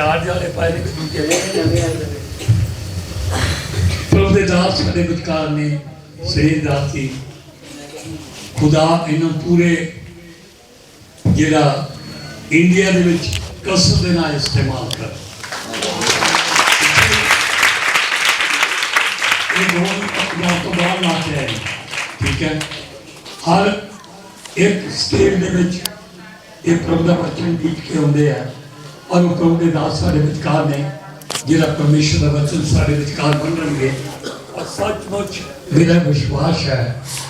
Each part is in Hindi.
चार जाले पाए ने दूजे प्रभु दे दास साडे विचकार ने सही दासी खुदा इन्हों पूरे जिहड़ा इंडिया दे विच कसर दे नाल इस्तेमाल कर ये दोनों अपना तो बाहर लाते हैं ठीक है हर एक स्टेट दे विच ये प्रभु दा वचन बीत के आउंदे है और वो प्रभु दे दास साडे विचकार ने जिहड़ा परमेश्वर दा वचन साडे विचकार बनणगे और सचमुच मेरा विश्वास है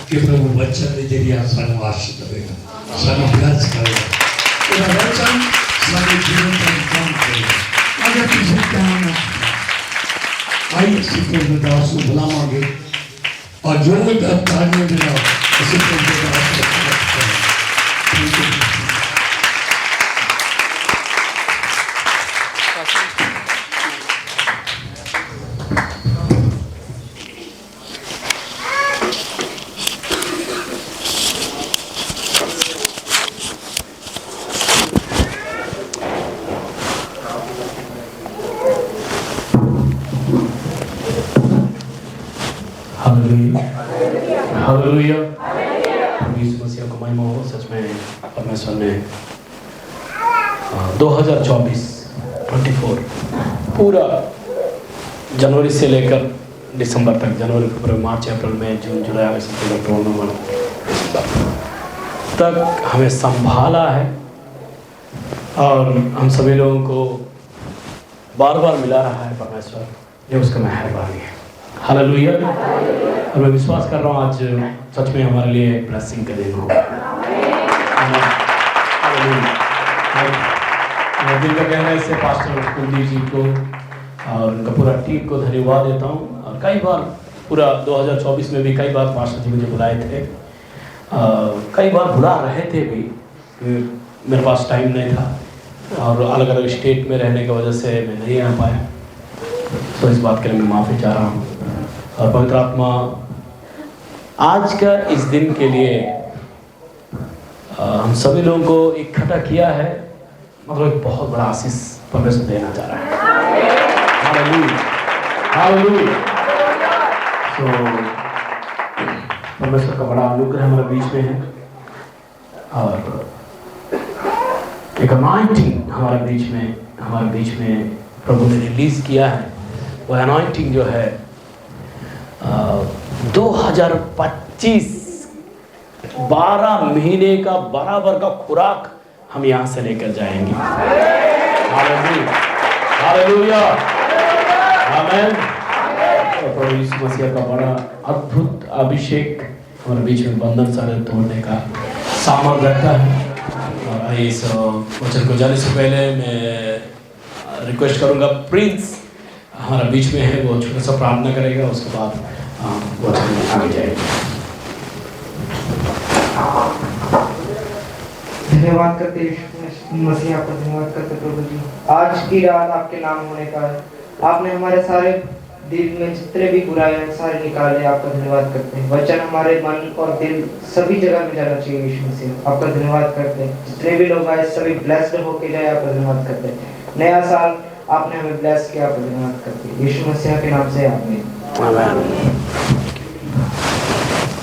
कि प्रभु वचन के जरिए सानू आशीष देगा सानू ब्लेस करेगा तेरा वचन सारे जीवन का काम करेगा अगर किसी काम आइए प्रभु दास को बुलावांगे और जो कार्यों के नाम उसे प्रभु दास को हालेलुया यीशु मसीह को महिमा हो। सच में परमेश्वर ने 2024 पूरा जनवरी से लेकर दिसंबर तक, जनवरी फरवरी मार्च अप्रैल मई जून जुलाई अगस्त सितंबर अक्टूबर नवंबर तक हमें संभाला है और हम सभी लोगों को बार बार मिला रहा है परमेश्वर, ये उसका मेहरबानी है। हालेलुया। और मैं विश्वास कर रहा हूँ आज सच में हमारे लिए ब्लेसिंग का दिन होगा। मैं दिल का कहना है इससे पास्टर कुलदीप जी को और उनका पूरा टीम को धन्यवाद देता हूँ। और कई बार पूरा 2024 में भी कई बार पास्टर जी मुझे बुलाए थे, कई बार बुला रहे थे भी, मेरे पास टाइम नहीं था और अलग अलग स्टेट में रहने की वजह से मैं नहीं आ पाया, तो इस बात के लिए मैं माफ़ी चाह रहा हूँ। और पवित्र आत्मा आज का इस दिन के लिए हम सभी लोगों को इकट्ठा किया है, मतलब एक बहुत बड़ा आशीष परमेश्वर देना चाह रहा है। Hallelujah, hallelujah. तो परमेश्वर का बड़ा अनुग्रह हमारे बीच में है और एक अनॉइंटिंग हमारे बीच में प्रभु ने रिलीज किया है। वो अनॉइंटिंग जो है 2025 12 महीने का बराबर का खुराक हम यहाँ से लेकर जाएंगे। हालेलुया, हालेलुया, आमीन। प्रभु यीशु मसीह का बड़ा अद्भुत अभिषेक हमारे बीच में बंधन सारे तोड़ने का सामर्थ्य रखता है। और इस वचन को जाने से पहले मैं रिक्वेस्ट करूँगा प्रिंस हमारा बीच में है, वो छोटा सा प्रार्थना करेगा, उसके बाद वचन में आगे जाएगा। धन्यवाद करते मसीह, आपका धन्यवाद करते प्रभु जी। आज की रात आपके नाम होने का है, आपने हमारे सारे दिल में जितने भी बुराई हैं सारे निकाले, आपका धन्यवाद करते हैं। वचन हमारे मन और दिल सभी जगह में जाना चाहिए यीशु मसीह, आपका धन्यवाद करते हैं। जितने भी लोग आए सभी ब्लेस्ड होके जाए, आपका धन्यवाद करते हैं। नया साल आपने हमें ब्लेस किया, आपका धन्यवाद करते हैं यीशु मसीह के नाम से, आमीन। आमीन,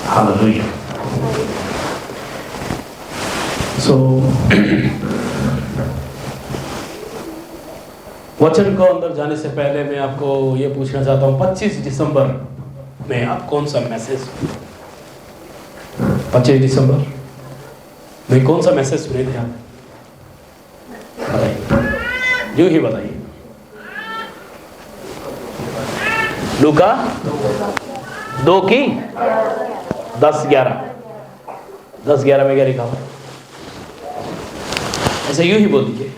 हालेलुया। वचन को अंदर जाने से पहले मैं आपको ये पूछना चाहता हूँ 25 दिसंबर में आप कौन सा मैसेज, 25 दिसंबर में कौन सा मैसेज सुने थे आप? बताइए, यूं ही बताइए। लूका 2 की 10-11 में क्या लिखा हुआ? ऐसा यूं ही बोल दीजिए।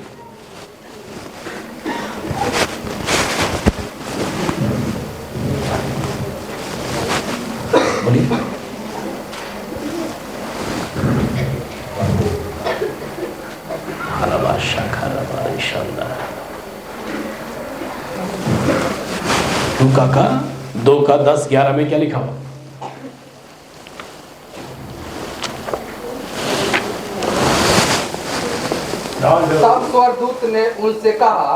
बोलिए। लूका का 2 का 10-11 में क्या लिखा हुआ? तब स्वर्गदूत ने उनसे कहा,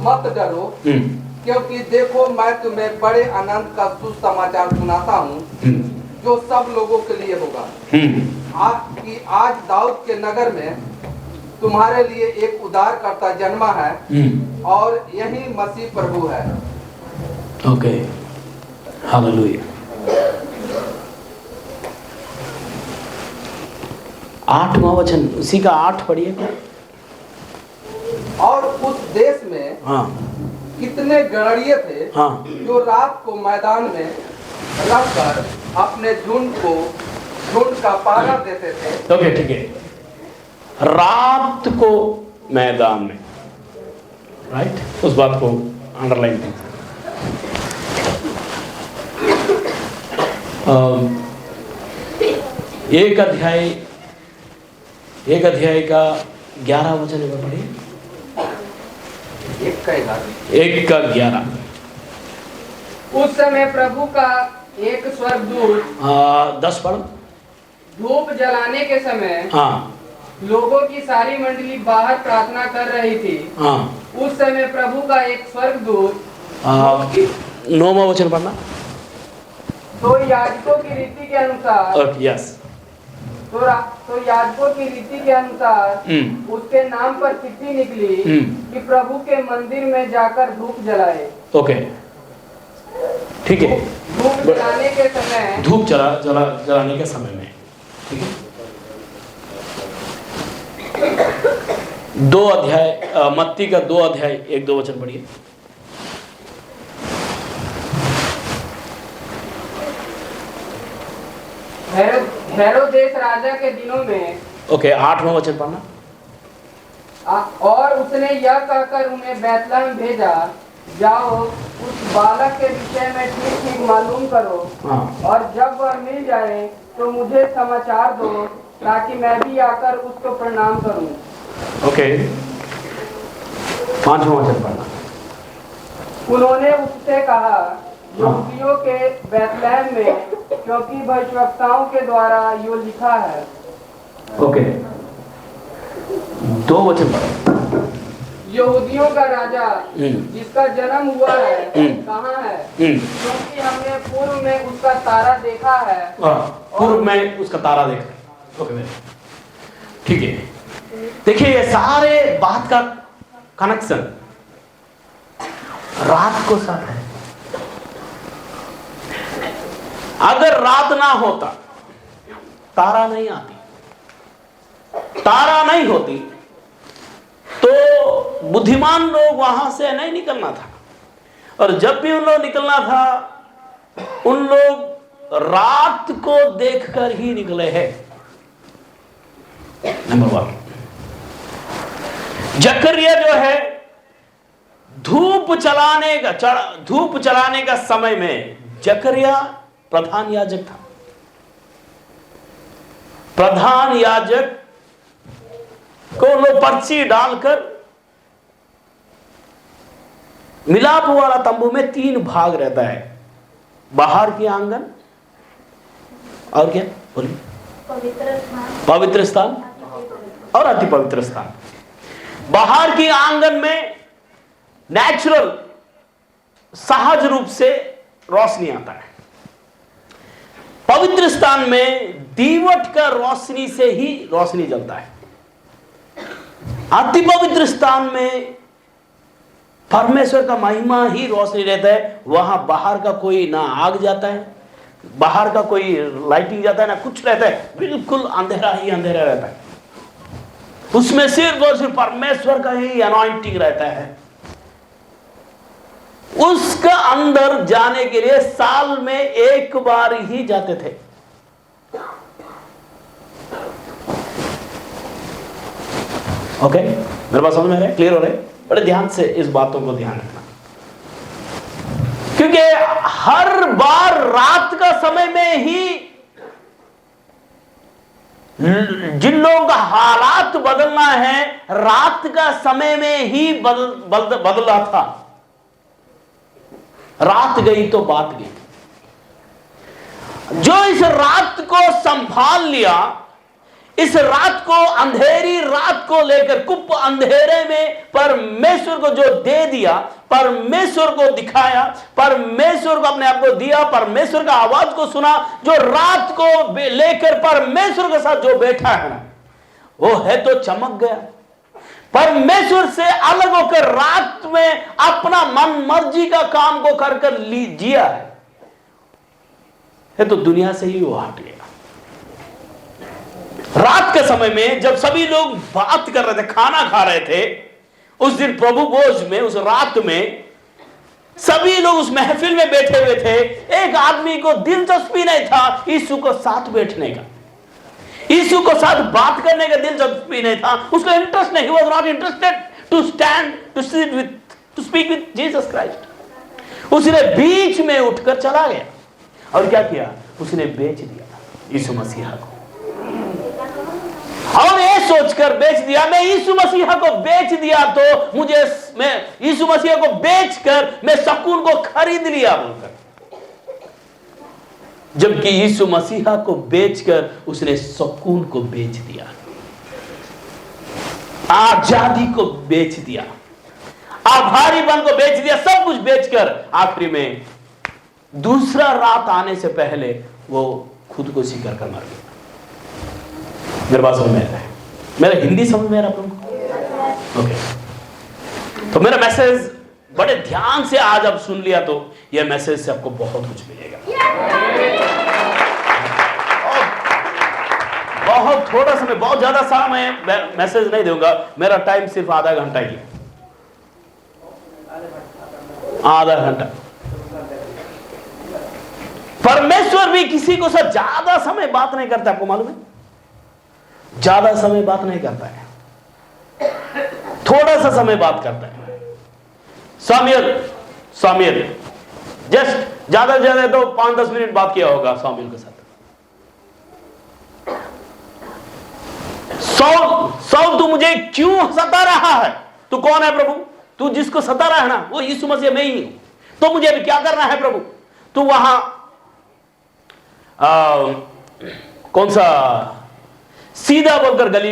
मत डरो, क्योंकि देखो मैं तुम्हें बड़े आनंद का सुसमाचार सुनाता हूँ, जो सब लोगों के लिए होगा। आज दाऊद के नगर में तुम्हारे लिए एक उद्धारकर्ता जन्मा है, और यही मसीह प्रभु है। Okay, hallelujah. 8वां वचन, उसी का 8 पढ़िए। और उस देश में कितने गणरीय थे, जो रात को मैदान में रखकर अपने झुंड का पहरा देते थे। ओके, ठीक है, रात को मैदान में, राइट, उस बात को अंडरलाइन कीजिए। एक अध्याय का 11 वचन में पढ़िए। 1:11। उस समय प्रभु का एक स्वर्गदूत 10 पढ़। धूप जलाने के समय लोगों की सारी मंडली बाहर प्रार्थना कर रही थी। उस समय प्रभु का एक स्वर्गदूत 9वां वचन पढ़ना। तो याजकों की रीति के अनुसार, यस, तो याजकों की रीति के अनुसार उसके नाम पर चिट्ठी निकली कि प्रभु के मंदिर में जाकर धूप जलाए। ओके, ठीक है, धूप जलाने के समय, धूप जलाने के समय में, ठीक है। 2 अध्याय, मत्ती का 2 अध्याय 1-2 वचन पढ़िए। हेरोदेस राजा के दिनों में, ओके, 8वां वचन पढ़ना। और उसने यह कहकर उन्हें बैतलहम भेजा, जाओ उस बालक के विषय में ठीक ठीक मालूम करो, और जब वह मिल जाए तो मुझे समाचार दो, ताकि मैं भी आकर उसको प्रणाम करूं। ओके, 5वां वचन पढ़ना। उन्होंने उससे कहा, यहूदियों के बैतलहम में, क्योंकि भविष्यवक्ताओं के द्वारा यो लिखा है। ओके, 2 वचन पढ़ना। यहूदियों का राजा जिसका जन्म हुआ है कहाँ है? क्योंकि हमने पूर्व में उसका तारा देखा है। पूर्व में उसका तारा देखा। ओके, ठीक है। देखिए, ये सारे बात का कनेक्शन रात को साथ है। अगर रात ना होता, तारा नहीं आती, तारा नहीं होती, तो बुद्धिमान लोग वहां से नहीं निकलना था, और जब भी उन लोग निकलना था, उन लोग रात को देखकर ही निकले हैं। नंबर 1, जकरिया जो है, धूप चलाने का समय में जकरिया प्रधान याजक था। प्रधान याजक को लोग पर्ची डालकर मिलाप वाला तंबू में 3 भाग रहता है, बाहर की आंगन, और क्या बोलिए, पवित्र स्थान और अति पवित्र स्थान। बाहर की आंगन में नेचुरल, सहज रूप से रोशनी आता है। पवित्र स्थान में दीवट का रोशनी से ही रोशनी जलता है। अति पवित्र स्थान में परमेश्वर का महिमा ही रोशनी रहता है। वहां बाहर का कोई ना आग जाता है, बाहर का कोई लाइटिंग जाता है, ना कुछ रहता है, बिल्कुल अंधेरा ही अंधेरा रहता है। उसमें सिर्फ और सिर्फ परमेश्वर का ही अनॉइंटिंग रहता है। उसका अंदर जाने के लिए साल में 1 बार ही जाते थे। ओके, मेरे बात समझ में आ रहा है? क्लियर हो रहा है? बड़े ध्यान से इस बातों को ध्यान रखना, क्योंकि हर बार रात का समय में ही जिन लोगों का हालात बदलना है, रात का समय में ही बदला था। रात गई तो बात गई। जो इस रात को संभाल लिया, इस रात को, अंधेरी रात को लेकर, कुप अंधेरे में परमेश्वर को जो दे दिया, परमेश्वर को दिखाया, परमेश्वर को अपने आप को दिया, परमेश्वर का आवाज को सुना, जो रात को लेकर परमेश्वर के साथ जो बैठा है ना, वो है तो चमक गया। परमेश्वर से अलग होकर रात में अपना मन मर्जी का काम को कर कर जिया है तो दुनिया से ही वो हट गया। रात के समय में जब सभी लोग बात कर रहे थे, खाना खा रहे थे, उस दिन प्रभु भोज में, उस रात में सभी लोग उस महफिल में बैठे हुए थे। एक आदमी को दिलचस्पी नहीं था यीशु को साथ बैठने का, यीशु को साथ बात करने का दिलचस्पी नहीं था, उसको इंटरेस्ट नहीं, he was not interested to stand to sit with to speak with Jesus Christ। उसने बीच में उठकर चला गया और क्या किया, उसने बेच दिया यीशु मसीहा को। और ये सोचकर बेच दिया, मैं यीशु मसीहा को बेच दिया तो मुझे, मैं यीशु मसीहा को बेचकर मैं सुकून को खरीद लिया बोलकर, जबकि यीशु मसीहा को बेचकर उसने सुकून को बेच दिया, आजादी को बेच दिया, आभारीपन को बेच दिया, सब कुछ बेचकर आखिरी में दूसरा रात आने से पहले वो खुद को स्वीकार कर मर गया। मेरे बात समझ में आ रहा है? मेरा हिंदी समझ में आ रहा है आप लोगों को? ओके, तो मेरा मैसेज बड़े ध्यान से आज आप सुन लिया तो यह मैसेज से आपको बहुत कुछ मिलेगा। बहुत थोड़ा समय, बहुत ज्यादा समय मैसेज नहीं दूंगा, मेरा टाइम सिर्फ आधा घंटा ही है, आधा घंटा। परमेश्वर भी किसी को साथ ज्यादा समय बात नहीं करता, आपको मालूम है? ज्यादा समय बात नहीं करता है, थोड़ा सा समय बात करता है। सामुएल जस्ट ज्यादा से ज्यादा तो 5-10 मिनट बात किया होगा सामुएल के साथ। सौल तू मुझे क्यों सता रहा है? तू कौन है प्रभु? तू जिसको सता रहा है ना वो यीशु मसीह में ही हूं, तो मुझे अभी क्या करना है प्रभु? तू वहां कौन सा सीधा बोलकर गली,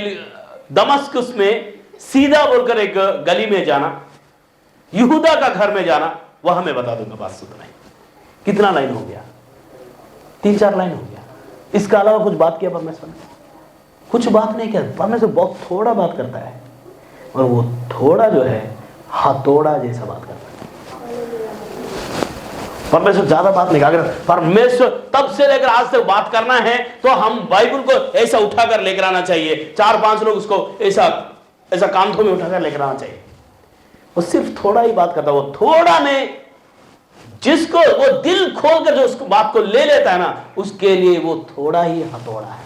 दमस्कस में सीधा बोलकर एक गली में जाना, यहूदा का घर में जाना, वह मैं बता दूंगा। बात सुन नहीं, कितना लाइन हो गया? 3-4 लाइन हो गया। इसके अलावा कुछ बात किया परमेश्वर ने? कुछ बात नहीं किया। परमेश्वर बहुत थोड़ा बात करता है, और वो थोड़ा जो है हथौड़ा जैसा बात करता है। परमेश्वर ज्यादा बात नहीं। अगर परमेश्वर तब से लेकर आज तक बात करना है तो हम बाइबल को ऐसा उठाकर लेकर आना चाहिए, 4-5 लोग उसको ऐसा कांधों में उठाकर लेकर आना चाहिए। वो सिर्फ थोड़ा ही बात करता है। वो थोड़ा में जिसको वो दिल खोलकर जो उसको बात को ले लेता है ना, उसके लिए वो थोड़ा ही हथौड़ा है।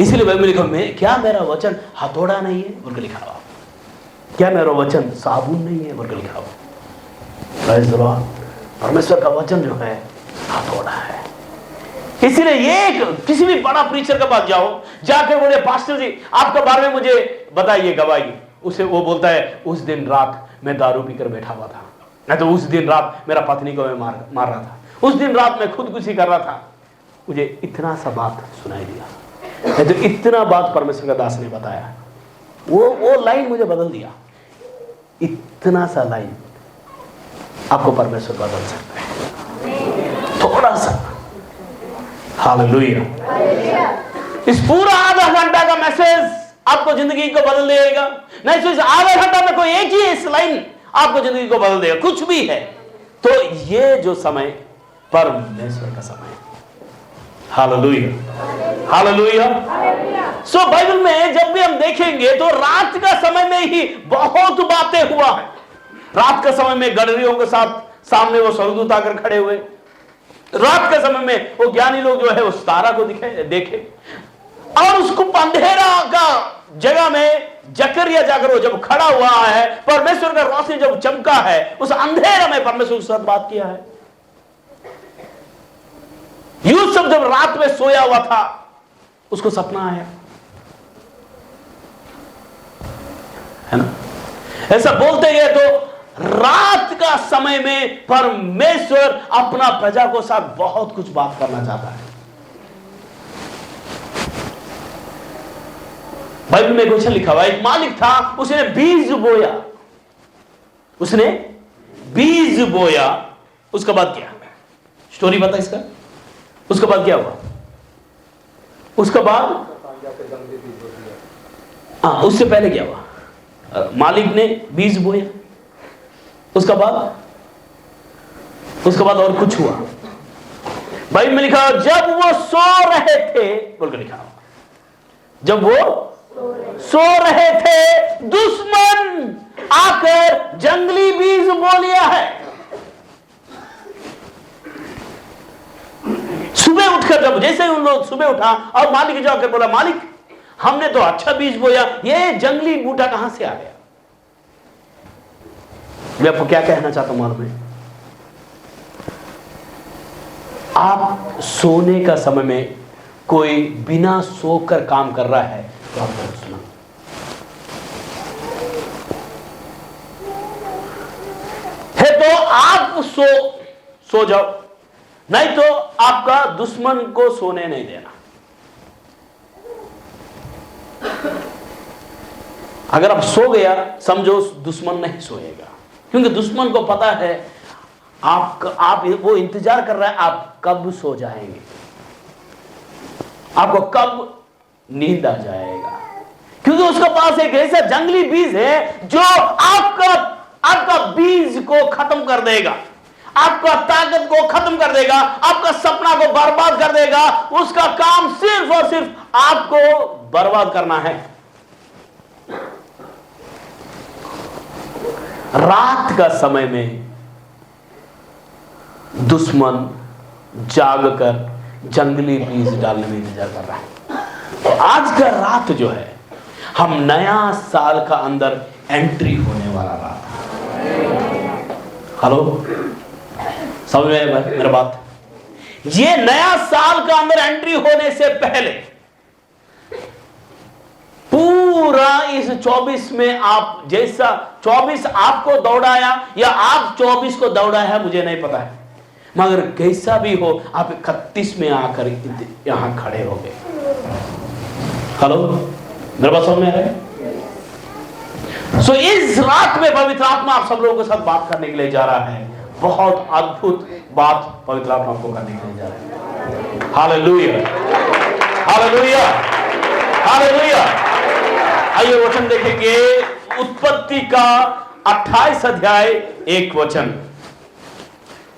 इसलिए बाइबल में लिखा, मैं क्या मेरा वचन हथौड़ा नहीं है बोलकर लिखा हुआ, क्या मेरा वचन साबुन नहीं है बोलकर लिखा हुआ। Praise the Lord. परमेश्वर का वचन जो है हथौड़ा है। इसलिए ये किसी भी बड़ा प्रीचर के पास जाओ, जाकर बोले पास्टर जी आपके बारे में मुझे बताइए, गवाही। उसे वो बोलता है उस दिन रात मैं दारू पीकर बैठा हुआ था, नहीं तो उस दिन रात मेरा पत्नी को मैं मार रहा था, उस दिन रात मैं खुदकुशी कर रहा था। मुझे इतना सा बात सुनाई दिया, नहीं तो इतना बात परमेश्वर का दास ने बताया। वो लाइन मुझे बदल दिया। इतना सा लाइन आपको परमेश्वर बदल सकता है, थोड़ा सा। हालेलुया। इस पूरा आधा घंटा का मैसेज आपको जिंदगी को बदल देगा। नहीं तो इस आधा घंटा में कोई एक ही इस लाइन आपको जिंदगी को बदल देगा, कुछ भी है। तो ये जो समय परमेश्वर का समय है। Hallelujah, hallelujah. सो बाइबल में जब भी हम देखेंगे तो रात का समय में ही बहुत बातें हुआ है। रात के समय में गडरियों के साथ सामने वो स्वर्गदूत आकर खड़े हुए। रात के समय में वो ज्ञानी लोग जो है उस तारा को देखे, और उसको अंधेरा का जगह में जकरिया जाकर वो जब खड़ा हुआ है, परमेश्वर का रोशनी जब चमका है, उस अंधेरा में परमेश्वर के साथ बात किया है। यूसुफ जब रात में सोया हुआ था, उसको सपना आया, है ना? ऐसा बोलते गए तो रात का समय में परमेश्वर अपना प्रजा को साथ बहुत कुछ बात करना चाहता है। बाइबल में एक वचन लिखा हुआ, एक मालिक था, उसने बीज बोया, उसने बीज बोया, उसके बाद क्या स्टोरी बता इसका, उसके बाद क्या हुआ, उसके बाद उससे पहले क्या हुआ, मालिक ने बीज बोया, उसके बाद और कुछ हुआ। बाइबल में लिखा, जब वो सो रहे थे, बोलकर लिखा, जब वो सो रहे थे दुश्मन आकर जंगली बीज बो लिया है। सुबह उठकर, जब जैसे उन लोग सुबह उठा और मालिक जाकर बोला, मालिक हमने तो अच्छा बीज बोया, ये जंगली बूटा कहां से आ गया। मैं आपको क्या कहना चाहता हूं मालूम है, आप सोने का समय में कोई बिना सोकर काम कर रहा है तो आप बहुत सुना, है तो आप सो जाओ, नहीं तो आपका दुश्मन को सोने नहीं देना। अगर आप सो गया, समझो दुश्मन नहीं सोएगा, क्योंकि दुश्मन को पता है आप वो इंतजार कर रहा है आप कब सो जाएंगे, आपको कब नींद आ जाएगा, क्योंकि उसके पास एक ऐसा जंगली बीज है जो आपका बीज को खत्म कर देगा, आपका ताकत को खत्म कर देगा, आपका सपना को बर्बाद कर देगा। उसका काम सिर्फ और सिर्फ आपको बर्बाद करना है। रात का समय में दुश्मन जागकर जंगली बीज डालने में इंतजार कर रहा है। तो आज का रात जो है, हम नया साल का अंदर एंट्री होने वाला रात। हेलो, समझ में आया मेरा बात? ये नया साल का अंदर एंट्री होने से पहले पूरा इस 24 में आप जैसा 24 आपको दौड़ाया या आप 24 को दौड़ाया मुझे नहीं पता है, मगर कैसा भी हो आप 31 में आकर यहां खड़े हो गए। हेलो, मेरे बात समझ में आ रहा है? सो इस रात में पवित्र आत्मा आप सब लोगों के साथ बात करने के लिए जा रहा है। बहुत अद्भुत बात पवित्र आत्मा आपको करने के लिए जा रहा है। Hallelujah, hallelujah, hallelujah. आइए वचन देखेंगे, उत्पत्ति का 28 अध्याय 1 वचन।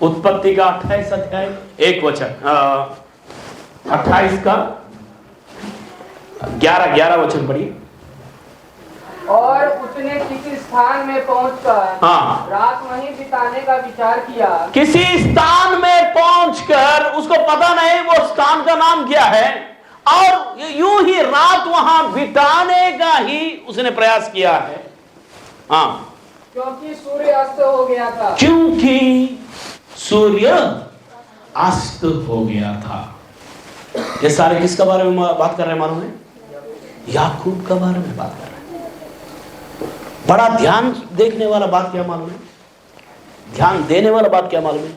उत्पत्ति का 28 अध्याय 1 वचन, 28 का 11 वचन पढ़िए। और उसने किसी स्थान में पहुंचकर रात वहीं बिताने का विचार किया। किसी स्थान में पहुंचकर, उसको पता नहीं वो स्थान का नाम क्या है, और यूं ही रात वहां बिताने का ही उसने प्रयास किया है। क्योंकि सूर्य अस्त हो गया था। क्योंकि सूर्य अस्त हो गया था। ये सारे किसका बारे में बात कर रहे हैं मालूम है? याकूब का बारे में बात कर रहे हैं। बड़ा ध्यान देखने वाला बात क्या मालूम है? ध्यान देने वाला बात क्या मालूम है?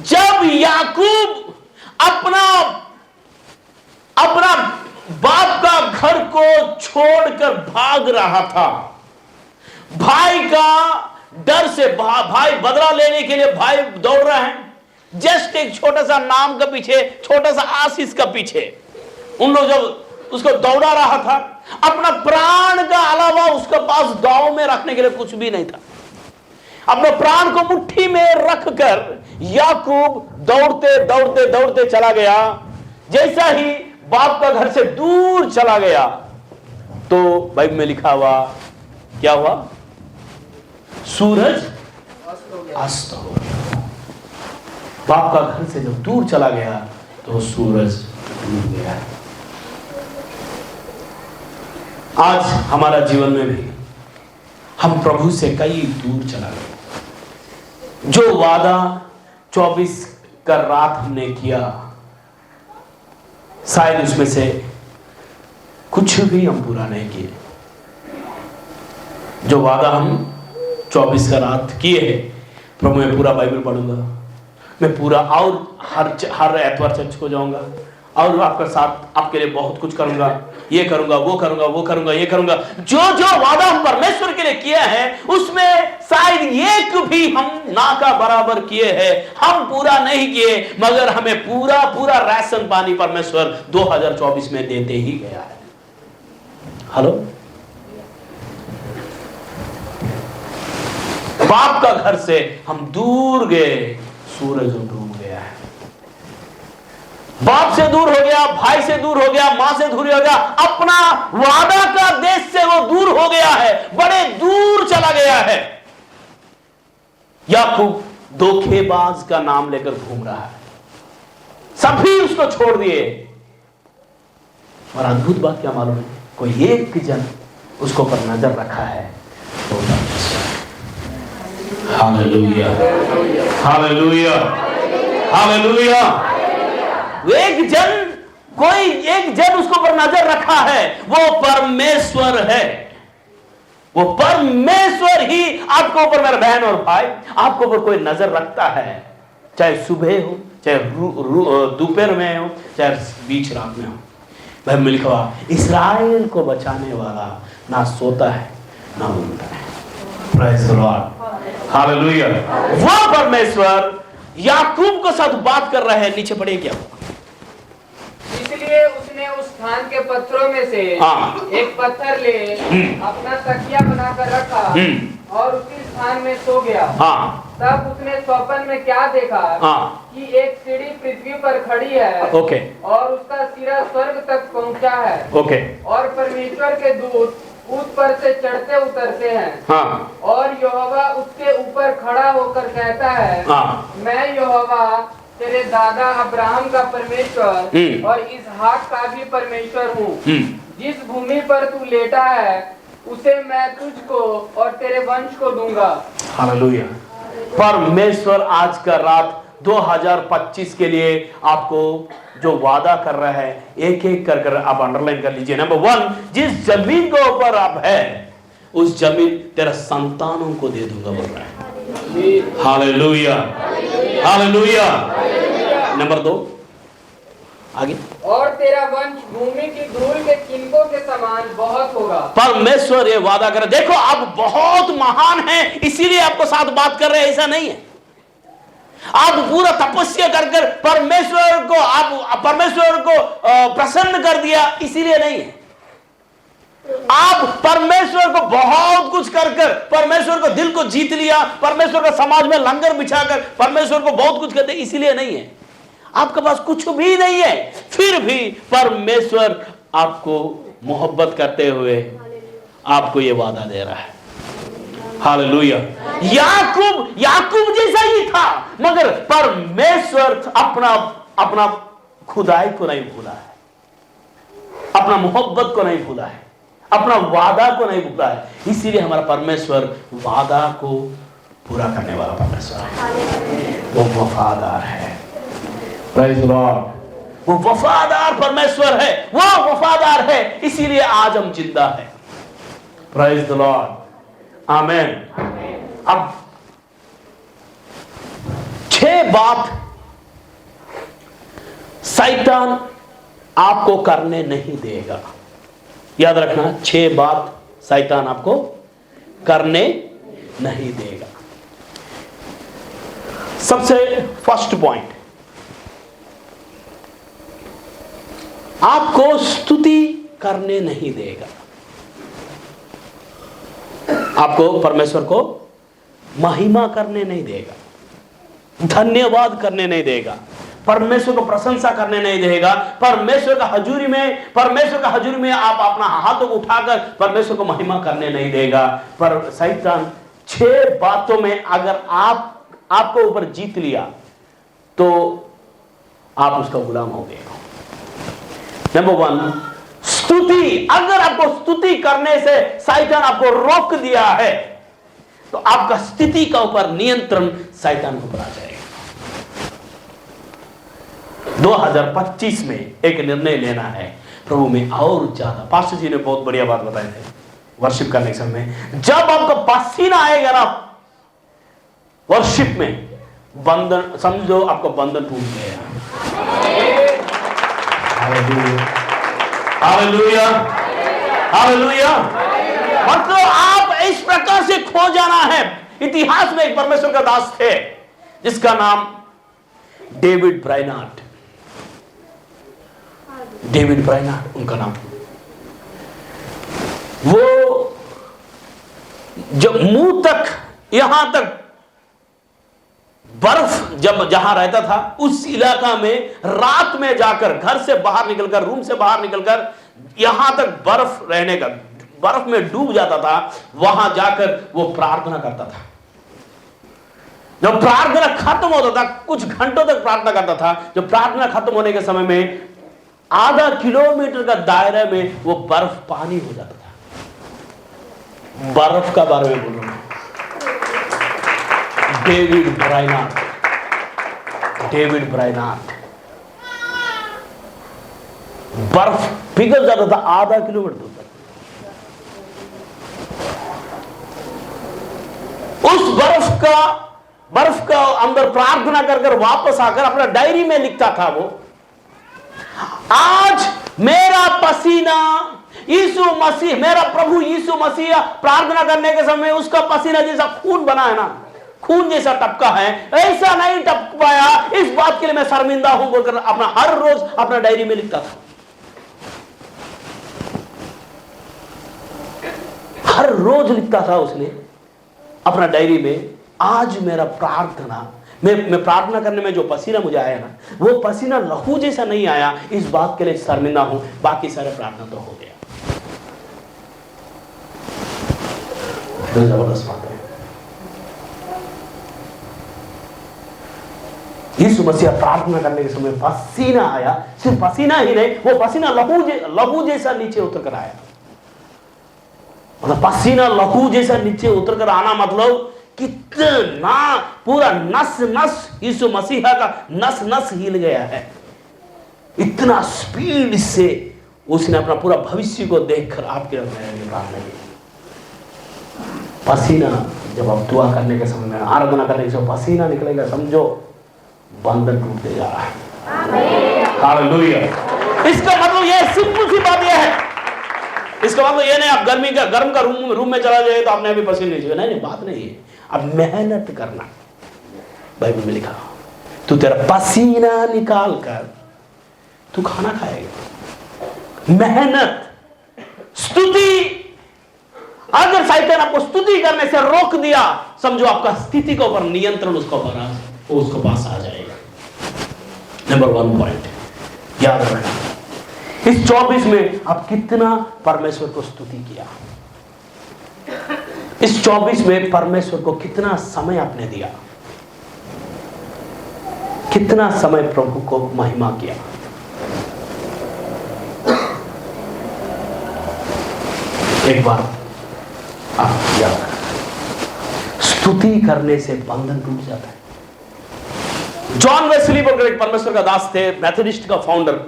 जब याकूब अपना बाप का घर को छोड़कर भाग रहा था, भाई का डर से, भाई बदला लेने के लिए भाई दौड़ रहा है, जस्ट एक छोटा सा नाम का पीछे, छोटा सा आशीष का पीछे उन लोग जब उसको दौड़ा रहा था, अपना प्राण का अलावा उसके पास दांव में रखने के लिए कुछ भी नहीं था। अपने प्राण को मुट्ठी में रखकर याकूब दौड़ते दौड़ते दौड़ते चला गया। जैसा ही बाप का घर से दूर चला गया तो बाइबल में लिखा हुआ क्या हुआ? सूरज अस्त हो गया। बाप का घर से जब दूर चला गया तो सूरज डूब गया। आज हमारा जीवन में भी हम प्रभु से कई दूर चला गए। जो वादा 24 का रात हमने किया, शायद उसमें से कुछ भी हम पूरा नहीं किए। जो वादा हम 24 का रात किए हैं, प्रभु मैं पूरा बाइबल पढ़ूंगा, मैं पूरा और हर एतवार चर्च को जाऊंगा और आपके साथ आपके लिए बहुत कुछ करूंगा, ये करूंगा, वो करूंगा, वो करूंगा, ये करूंगा। जो जो वादा हम परमेश्वर के लिए किए हैं उसमें शायद एक भी हम ना का बराबर किए हैं, हम पूरा नहीं किए, मगर हमें पूरा पूरा राशन पानी परमेश्वर 2024 में देते ही गया है। हेलो, बाप का घर से हम दूर गए, सूरज डूब गया है। बाप से दूर हो गया, भाई से दूर हो गया, मां से दूर हो गया, अपना वादा का देश से वो दूर हो गया है, बड़े दूर चला गया है। याकूब धोखेबाज का नाम लेकर घूम रहा है, सभी उसको छोड़ दिए। और अद्भुत बात क्या मालूम है, कोई एक जन उसको पर नजर रखा है, तो हालेलुया, हालेलुया, हालेलुया। एक जन, कोई एक जन उसको पर नजर रखा है, वो परमेश्वर है। वो परमेश्वर ही आपको ऊपर, मेरे बहन और भाई, आपको ऊपर कोई नजर रखता है, चाहे सुबह हो, चाहे दोपहर में हो, चाहे बीच रात में हो। बाइबल में लिखा हुआ, इस्राएल को बचाने वाला ना सोता है ना उठता है। Praise the Lord, hallelujah. वो परमेश्वर याकूब के साथ बात कर रहे हैं। नीचे पढ़िए क्या, इसलिए उसने उस स्थान के पत्थरों में से एक पत्थर ले अपना तकिया बनाकर रखा और उसी स्थान में सो गया। तब उसने स्वप्न में क्या देखा कि एक सीढ़ी पृथ्वी पर खड़ी है और उसका सिरा स्वर्ग तक पहुंचा है और परमेश्वर के दूत उस पर से चढ़ते उतरते हैं। और यहोवा उसके ऊपर खड़ा होकर कहता है, मैं यहोवा तेरे दादा अब्राहम का परमेश्वर और इसहाक का भी परमेश्वर हूँ। जिस भूमि पर तू लेटा है उसे मैं तुझको और तेरे वंश को दूंगा। हालेलुया। परमेश्वर आज का रात 2025 के लिए आपको जो वादा कर रहा है, एक एक कर आप अंडरलाइन कर लीजिए। नंबर 1, जिस जमीन के ऊपर आप है उस जमीन तेरा संतानों को दे दूंगा बोल रहा है। Hallelujah, hallelujah. नंबर 2 आगे, और तेरा वंश भूमि की धूल के किनकों के समान बहुत होगा। परमेश्वर ये वादा कर, देखो आप बहुत महान हैं इसीलिए आपको साथ बात कर रहे हैं, ऐसा नहीं है। आप पूरा तपस्या कर परमेश्वर को, आप परमेश्वर को प्रसन्न कर दिया इसीलिए नहीं है। आप परमेश्वर को बहुत कुछ कर परमेश्वर को दिल को जीत लिया, परमेश्वर का समाज में लंगर बिछाकर परमेश्वर को बहुत कुछ करते इसीलिए नहीं है। आपके पास कुछ भी नहीं है, फिर भी परमेश्वर आपको मोहब्बत करते हुए आपको यह वादा दे रहा है। हालेलुया। याकूब जैसा ही था, मगर परमेश्वर अपना खुदाई को नहीं भूला है, अपना मोहब्बत को नहीं भूला है, अपना वादा को नहीं भूला है। इसीलिए हमारा परमेश्वर वादा को पूरा करने वाला परमेश्वर है। वो वफादार है। Praise the Lord. वो वफादार परमेश्वर है, वो वफादार है, इसीलिए आज हम जिंदा हैं। प्रेज़ द लॉर्ड, आमीन। अब 6 बात शैतान आपको करने नहीं देगा। याद रखना, 6 बात शैतान आपको करने नहीं देगा। सबसे फर्स्ट पॉइंट, आपको स्तुति करने नहीं देगा। आपको परमेश्वर को महिमा करने नहीं देगा, धन्यवाद करने नहीं देगा, परमेश्वर को प्रशंसा करने नहीं देगा। परमेश्वर का हजूरी में आप अपना हाथों को उठाकर परमेश्वर को महिमा करने नहीं देगा। पर शैतान 6 बातों में अगर आपको ऊपर जीत लिया तो आप उसका गुलाम हो गए। नंबर 1, स्तुति। अगर आपको स्तुति करने से शैतान आपको रोक दिया है तो आपका स्थिति का ऊपर नियंत्रण शैतान को आ जाएगा। 2025 में एक निर्णय लेना है, प्रभु में और ज्यादा। पास्टर जी ने बहुत बढ़िया बात बताए थे वर्शिप करने के समय, जब आपका पसीना आएगा ना वर्शिप में, बंधन समझो, आपका बंधन टूट गया। Hallelujah, hallelujah. मतलब आप इस प्रकार से खो जाना है। इतिहास में एक परमेश्वर का दास थे जिसका नाम डेविड ब्राइनार्ड, डेविड ब्राइनार्ड उनका नाम। वो जब मुंह तक, यहां तक बर्फ जब जहां रहता था उस इलाका में रात में जाकर, घर से बाहर निकलकर, रूम से बाहर निकलकर, यहां तक बर्फ रहने का, बर्फ में डूब जाता था, वहां जाकर वो प्रार्थना करता था। जब प्रार्थना खत्म होता था, कुछ घंटों तक प्रार्थना करता था, जब प्रार्थना खत्म होने के समय में आधा किलोमीटर का दायरे में वो बर्फ पानी हो जाता था। बर्फ का बारे में बोल रहा हूं। डेविड ब्राइनार्ड, डेविड ब्राइनार्ड, बर्फ पिघल जाता था आधा किलोमीटर दूर तक। उस बर्फ का अंदर प्रार्थना कर वापस आकर अपना डायरी में लिखता था वो, आज मेरा पसीना यीशु मसीह, मेरा प्रभु यीशु मसीह प्रार्थना करने के समय उसका पसीना जैसा खून बना है ना, खून जैसा टपका है, ऐसा नहीं टपक पाया, इस बात के लिए मैं शर्मिंदा हूं बोलकर अपना हर रोज अपना डायरी में लिखता था। हर रोज लिखता था उसने अपना डायरी में, आज मेरा प्रार्थना, मैं प्रार्थना करने में जो पसीना मुझे आया ना, वो पसीना लहू जैसा नहीं आया, इस बात के लिए शर्मिंदा हूं, बाकी सारे प्रार्थना तो हो गया। तो जबरदस्त बात है। यीशु मसीह प्रार्थना करने के समय पसीना आया, सिर्फ पसीना ही नहीं, वो पसीना लहू जैसा नीचे उतर कर आया। मतलब पसीना लहू जैसा नीचे उतर कर आना मतलब कितना पूरा नस नस, यीशु मसीह का नस नस हिल गया है। इतना स्पीड से उसने अपना पूरा भविष्य को देखकर आपके प्रार्थना की। पसीना जब आप दुआ करने के समय में, आराधना करने के समय पसीना निकलेगा, समझो बंधन टूटते जा रहा है। हालेलुया। इसका मतलब यह सिंपल सी बात यह है, इसका मतलब यह नहीं आप गर्म का रूम में चला जाए तो आपने अभी पसीने नहीं, नहीं बात नहीं है। अब मेहनत करना, बाइबल में लिखा, तू तेरा पसीना निकाल कर तू खाना खाएगा। मेहनत, स्तुति, अगर शैतान आपको स्तुति करने से रोक दिया, समझो आपका स्थिति के ऊपर नियंत्रण उसको पास आ जाएगा। नंबर 1 पॉइंट याद रखना, इस 24 में आप कितना परमेश्वर को स्तुति किया, इस 24 में परमेश्वर को कितना समय आपने दिया, कितना समय प्रभु को महिमा किया। एक बार आप याद रखना, स्तुति करने से बंधन टूट जाता है। जॉन वेस्ली बोलकर एक परमेश्वर का दास थे, मेथोडिस्ट का फाउंडर।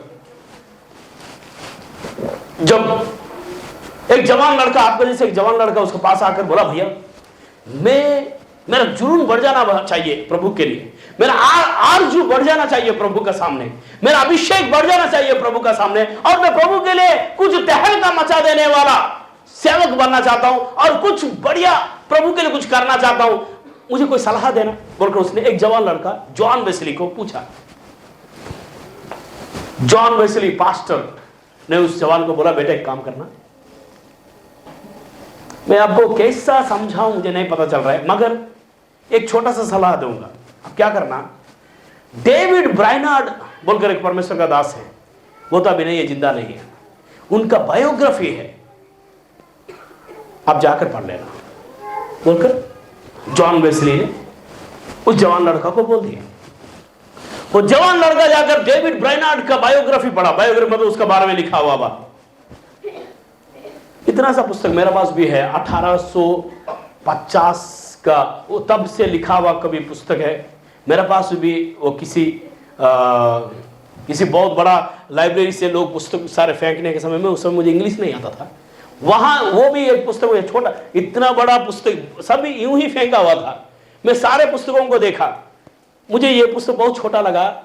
जब एक जवान लड़का, आपके जैसे एक जवान लड़का उसके पास आकर बोला, भैया मेरा जुनून बढ़ जाना चाहिए प्रभु के लिए, मेरा आरजू बढ़ जाना चाहिए प्रभु का सामने, मेरा अभिषेक बढ़ जाना चाहिए प्रभु का सामने, और मैं प्रभु के लिए कुछ तहलका मचा देने वाला सेवक बनना चाहता हूं और कुछ बढ़िया प्रभु के लिए कुछ करना चाहता हूं, मुझे कोई सलाह देना बोलकर उसने एक जवान लड़का जॉन वेस्ली को पूछा। जॉन वेस्ली पास्टर ने उस जवान को बोला, बेटा एक काम करना, मैं आपको कैसा समझाऊं मुझे नहीं पता चल रहा है, मगर एक छोटा सा सलाह दूंगा। अब क्या करना, डेविड ब्राइनार्ड बोलकर एक परमेश्वर का दास है, वो तो अभी नहीं है, जिंदा नहीं है, उनका बायोग्राफी है, आप जाकर पढ़ लेना बोलकर जॉन वेस्ली ने उस जवान लड़का को बोल दिया। वो जवान लड़का जाकर डेविड ब्राइनार्ड का बायोग्राफी पढ़ा। बायोग्राफी मतलब उसका बारे में लिखा हुआ बात। इतना सा पुस्तक मेरे पास भी है, 1850 का वो तब से लिखा हुआ कभी पुस्तक है मेरे पास भी। वो किसी बहुत बड़ा लाइब्रेरी से लोग पुस्तक सारे फेंकने के समय में, उस समय मुझे इंग्लिश नहीं आता था, वहां वो भी एक पुस्तक, छोटा इतना बड़ा पुस्तक सभी यूं ही फेंका हुआ था। मैं सारे पुस्तकों को देखा, मुझे ये पुस्तक बहुत छोटा लगा,